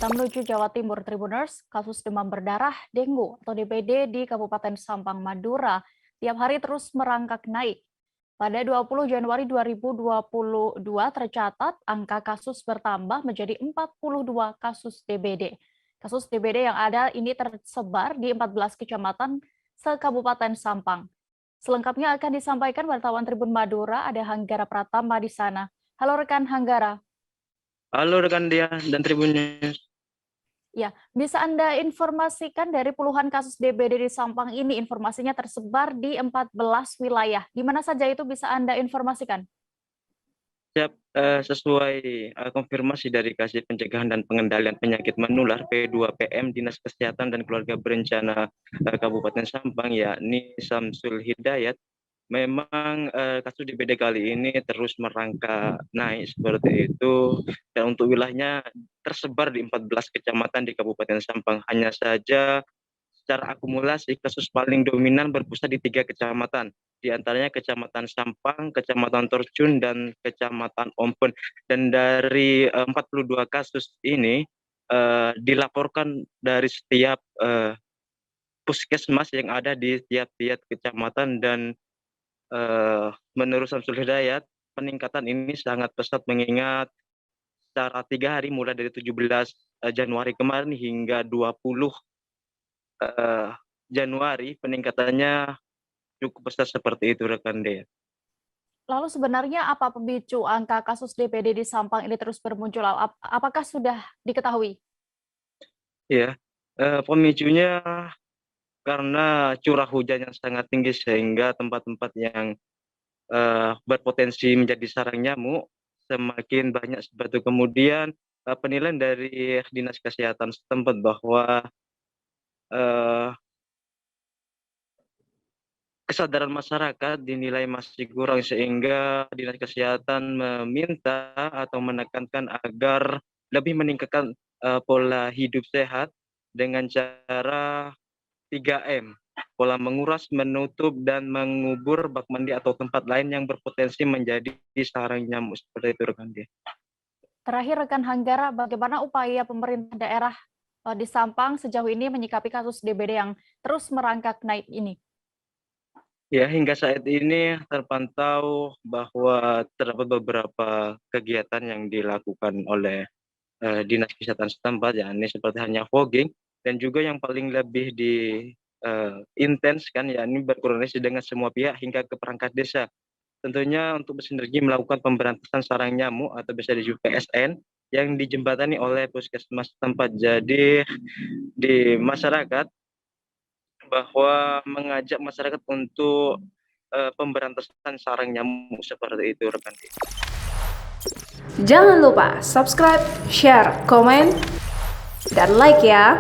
Kita menuju Jawa Timur, Tribuners. Kasus demam berdarah dengue atau DBD di Kabupaten Sampang, Madura tiap hari terus merangkak naik. Pada 20 Januari 2022 tercatat angka kasus bertambah menjadi 42 kasus DBD. Kasus DBD yang ada ini tersebar di 14 kecamatan se-Kabupaten Sampang. Selengkapnya akan disampaikan wartawan Tribun Madura, ada Hanggara Pratama di sana. Halo rekan Hanggara. Halo rekan dia dan Tribunnya. Ya, bisa Anda informasikan dari puluhan kasus DBD di Sampang ini, informasinya tersebar di 14 wilayah. Di mana saja itu bisa Anda informasikan? Siap, sesuai konfirmasi dari Kasih Pencegahan dan Pengendalian Penyakit Menular P2PM Dinas Kesehatan dan Keluarga Berencana Kabupaten Sampang, yakni Samsul Hidayat, memang kasus DBD kali ini terus merangkak naik seperti itu, dan untuk wilayahnya tersebar di 14 kecamatan di Kabupaten Sampang. Hanya saja secara akumulasi kasus paling dominan berpusat di 3 kecamatan, di antaranya Kecamatan Sampang, Kecamatan Torjun, dan Kecamatan Ompon. Dan dari 42 kasus ini dilaporkan dari setiap puskesmas yang ada di tiap-tiap kecamatan, dan menurut Samsul Hidayat, peningkatan ini sangat pesat mengingat secara 3 hari mulai dari 17 Januari kemarin hingga 20 Januari peningkatannya cukup besar seperti itu rekan Dea. Lalu sebenarnya apa pemicu angka kasus DBD di Sampang ini terus bermuncul? Apakah sudah diketahui? Ya, pemicunya karena curah hujan yang sangat tinggi sehingga tempat-tempat yang berpotensi menjadi sarang nyamuk semakin banyak seperti itu. Kemudian penilaian dari Dinas Kesehatan setempat bahwa kesadaran masyarakat dinilai masih kurang, sehingga Dinas Kesehatan meminta atau menekankan agar lebih meningkatkan pola hidup sehat dengan cara 3M, pola menguras, menutup, dan mengubur bak mandi atau tempat lain yang berpotensi menjadi sarang nyamuk seperti itu rekan dia. Terakhir rekan Hanggara, bagaimana upaya pemerintah daerah di Sampang sejauh ini menyikapi kasus DBD yang terus merangkak naik ini? Ya, hingga saat ini terpantau bahwa terdapat beberapa kegiatan yang dilakukan oleh Dinas Kesehatan setempat, yakni seperti hanya fogging, dan juga yang paling lebih intens kan, yakni berkoordinasi dengan semua pihak hingga ke perangkat desa. Tentunya untuk bersinergi melakukan pemberantasan sarang nyamuk atau bisa disebut PSN yang dijembatani oleh puskesmas setempat. Jadi di masyarakat bahwa mengajak masyarakat untuk pemberantasan sarang nyamuk seperti itu rekan. Jangan lupa subscribe, share, komen, dan like ya.